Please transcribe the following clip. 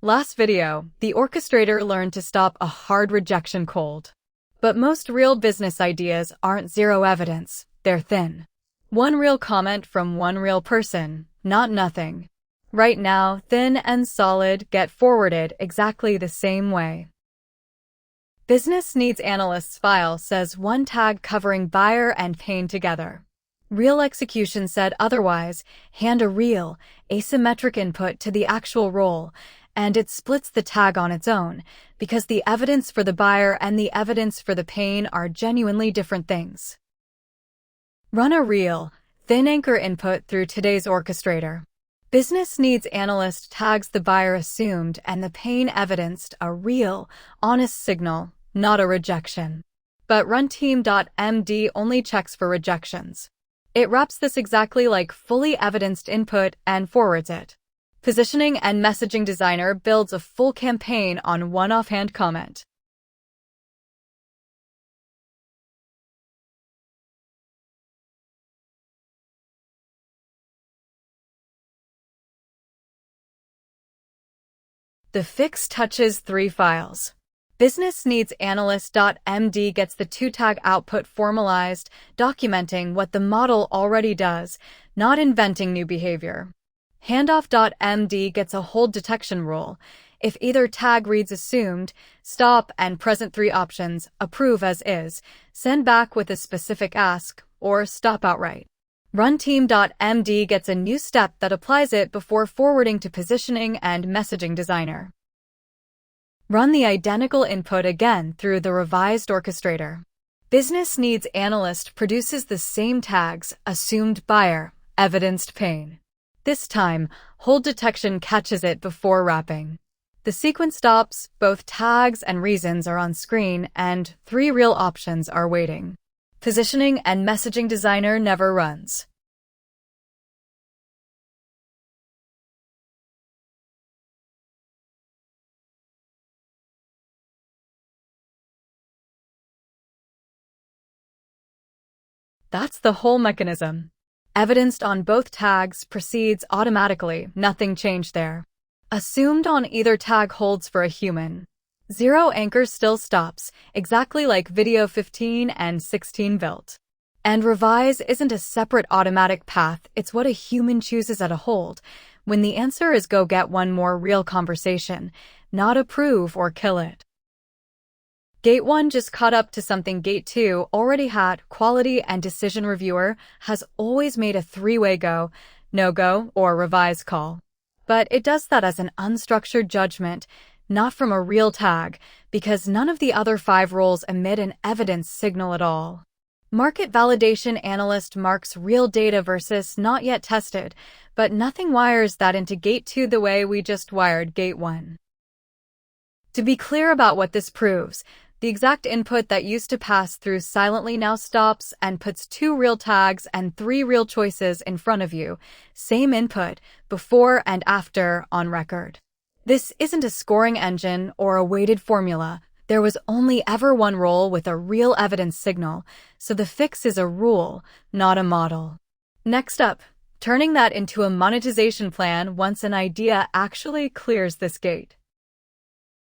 Last video, the orchestrator learned to stop a hard rejection cold. But most real business ideas aren't zero evidence, they're thin. One real comment from one real person, not nothing. Right now, thin and solid get forwarded exactly the same way. Business Needs Analyst's file says one tag covering buyer and pain together. Real execution said otherwise. Hand a real, asymmetric input to the actual role, and it splits the tag on its own, because the evidence for the buyer and the evidence for the pain are genuinely different things. Run a real, thin anchor input through today's orchestrator. Business Needs Analyst tags the buyer assumed and the pain evidenced a real, honest signal, not a rejection. But runteam.md only checks for rejections. It wraps this exactly like fully evidenced input and forwards it. Positioning and Messaging Designer builds a full campaign on one offhand comment. The fix touches 3 files. Business Needs Analyst.md gets the 2-tag output formalized, documenting what the model already does, not inventing new behavior. Handoff.md gets a hold detection rule. If either tag reads assumed, stop and present 3 options, approve as is, send back with a specific ask, or stop outright. Runteam.md gets a new step that applies it before forwarding to Positioning and Messaging Designer. Run the identical input again through the revised orchestrator. Business Needs Analyst produces the same tags, assumed buyer, evidenced pain. This time, hold detection catches it before wrapping. The sequence stops, both tags and reasons are on screen, and 3 real options are waiting. Positioning and Messaging Designer never runs. That's the whole mechanism. Evidenced on both tags proceeds automatically, nothing changed there. Assumed on either tag holds for a human. 0 anchor still stops, exactly like video 15 and 16 built. And revise isn't a separate automatic path, it's what a human chooses at a hold, when the answer is go get one more real conversation, not approve or kill it. Gate 1 just caught up to something Gate 2 already had. Quality and Decision Reviewer has always made a 3-way go, no-go, or revise call. But it does that as an unstructured judgment, not from a real tag, because none of the other 5 roles emit an evidence signal at all. Market Validation Analyst marks real data versus not yet tested, but nothing wires that into Gate 2 the way we just wired Gate 1. To be clear about what this proves, the exact input that used to pass through silently now stops and puts 2 real tags and 3 real choices in front of you, same input, before and after, on record. This isn't a scoring engine or a weighted formula. There was only ever one role with a real evidence signal, so the fix is a rule, not a model. Next up, turning that into a monetization plan once an idea actually clears this gate.